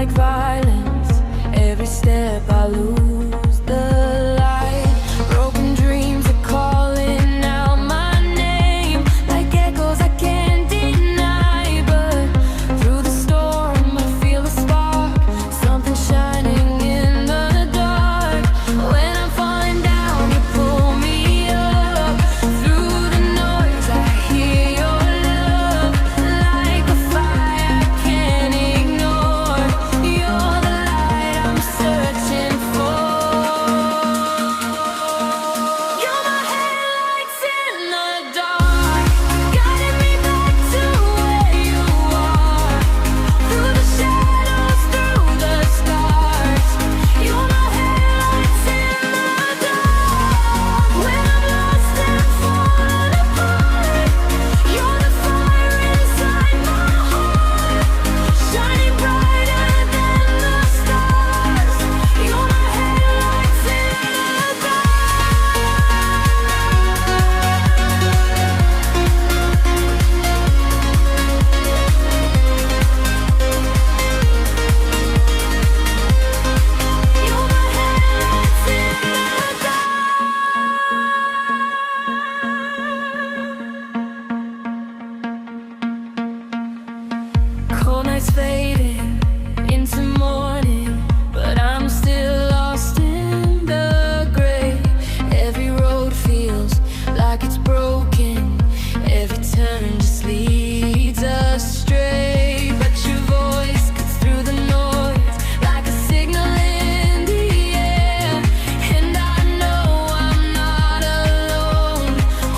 like violence. Every step I lose the light. Broken dreams are calling out my name like echoes I can't deny. But through the storm I feel a spark, something shining in the dark. When I'm falling down, you pull me up. Through the noise I hear your love, like a fire I can't ignore. You're the light I'm searching for. You're my headlights in the dark, guiding me back to where you are. Through the shadows, through the scars. You're my headlights in the dark. When I'm lost and falling apart, you're the fire inside my heart, shining brighter than the stars. You're my headlights in the dark. You're my headlights in the dark. Cold nights fading into morning, but I'm still lost in the gray. Every road feels like it's broken. Every turn just leads astray. But your voice cuts through the noise like a signal in the air. And I know I'm not alone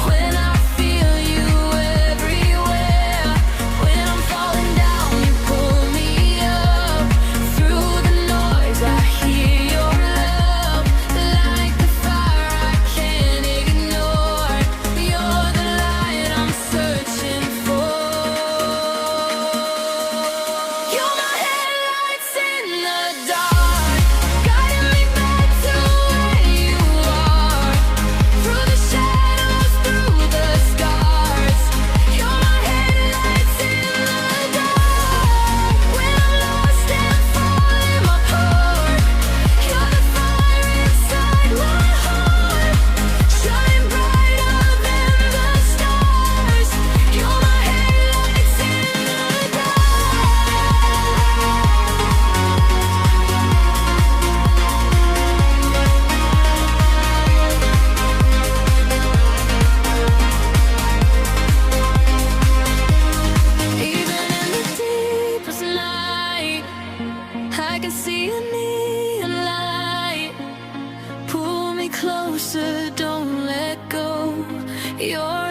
when I feel you everywhere. When I'm falling down, you pull me up. Through the noise I hear your love, like the fire I can't ignore. You're the light I'm searching for. You're my headlights in the dark, guiding me back to where you are. Through the shadows, through the scars. You're my headlights in the dark. When I'm lost and falling apart, you're the fire inside my heart, shine brighter than the stars. You're my headlights in the dark. Even in the deepest night, I can see a neon light. Pull me closer, don't let go. You're